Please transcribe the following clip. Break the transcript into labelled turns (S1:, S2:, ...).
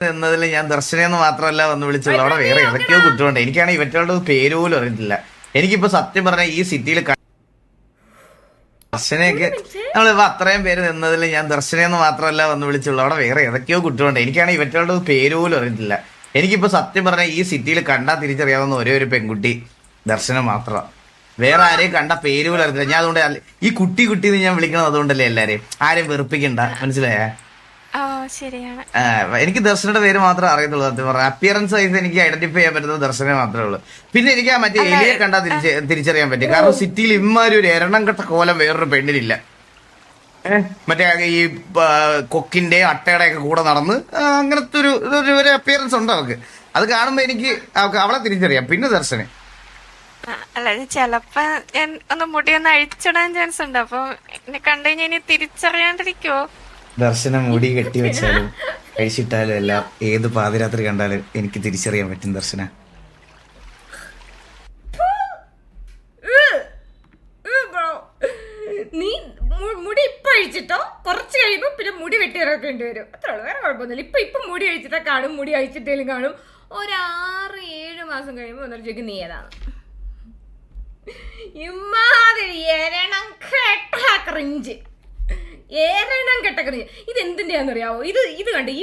S1: എന്നതിൽ ഞാൻ ദർശനെന്ന് മാത്രമല്ല വന്ന് വിളിച്ചുള്ളൂ. അവിടെ വേറെ ഏതൊക്കെയോ കുട്ടികളുണ്ട്. എനിക്കാണെങ്കിൽ ഇവറ്റകളുടെ പേര് പോലും അറിയത്തില്ല. എനിക്കിപ്പോ സത്യം പറഞ്ഞ ഈ സിറ്റിയിൽ ദർശനയൊക്കെ നമ്മളിപ്പോ അത്രയും പേര് നിന്നതിൽ ഞാൻ ദർശനെന്ന് മാത്രമല്ല വന്ന് വിളിച്ചുള്ളൂ. അവിടെ വേറെ ഏതൊക്കെയോ കുട്ടികളുണ്ട്. എനിക്കാണെങ്കിൽ ഇവറ്റകളുടെ പേര് പോലും അറിയത്തില്ല. എനിക്കിപ്പോ സത്യം പറഞ്ഞ ഈ സിറ്റിയിൽ കണ്ടാൽ തിരിച്ചറിയാവുന്ന ഒരേ ഒരു പെൺകുട്ടി ദർശനം മാത്രം. വേറെ ആരെയും കണ്ട പേര് പോലും അറിയത്തില്ല. ഞാൻ അതുകൊണ്ട് ഈ കുട്ടി കുട്ടി എന്ന് ഞാൻ വിളിക്കണത് അതുകൊണ്ടല്ലേ എല്ലാരെയും. ആരെയും വെറുപ്പിക്കണ്ട, മനസ്സിലായേ?
S2: ശരിയാണ്.
S1: എനിക്ക് ദർശനയുടെ പേര് മാത്രമേ അറിയത്തുള്ളൂ. സത്യം പറഞ്ഞ അപ്പിയറൻസ് വൈസ് എനിക്ക് ഐഡന്റിഫൈ ചെയ്യാൻ പറ്റുന്നത് ദർശനെ മാത്രമേ ഉള്ളൂ. പിന്നെ എനിക്ക് ആ മറ്റേ എലിയെ കണ്ടാൽ തിരിച്ചറിയാൻ പറ്റും. കാരണം സിറ്റിയിൽ ഇമ്മാരി ഒരു എരണം കെട്ട കോലം വേറൊരു പെണ്ണിനില്ല. മറ്റേ ഈ കൊക്കിന്റെ അട്ടയുടെ ഒക്കെ കൂടെ നടന്ന് അങ്ങനത്തെ ഒരു അപ്പിയറൻസ് ഉണ്ട് അവർക്ക്. അത് കാണുമ്പോ എനിക്ക് അവളെ തിരിച്ചറിയാം. പിന്നെ ദർശനെ
S2: അല്ല, ചെലപ്പോ ഞാൻ ഒന്ന് മുടിയൊന്ന് അഴിച്ചിടാൻ ചാൻസ് ഉണ്ട്. അപ്പൊ എന്നെ കണ്ടു കഴിഞ്ഞാൽ ഇനി തിരിച്ചറിയാണ്ടിരിക്കുവോ?
S1: ദർശനം മുടി കെട്ടി വെച്ചാലും കഴിച്ചിട്ടാലും എല്ലാം ഏത് പാതിരാത്രി കണ്ടാലും എനിക്ക് തിരിച്ചറിയാൻ പറ്റും ദർശന.
S3: നീ മുടി ഇപ്പൊ അഴിച്ചിട്ടോ, കുറച്ച് കഴിയുമ്പോ പിന്നെ മുടി വെട്ടി ഇറക്കേണ്ടി വരും. അത്രേ ഉള്ളൂ, വേറെ കുഴപ്പമൊന്നുമില്ല. ഇപ്പൊ മുടി അഴിച്ചിട്ടാ കാണും, മുടി അഴിച്ചിട്ടേലും കാണും. 6-7 മാസം കഴിയുമ്പോ ഒന്നരത്തേക്ക് നീ ഏതാണ് ഇമ്മാതിരി എരണം കെട്ട ക്രിഞ്ച്. ഇതെന്തിന്റെയാണെന്നറിയാവോ? ഇത് കണ്ട് ഈ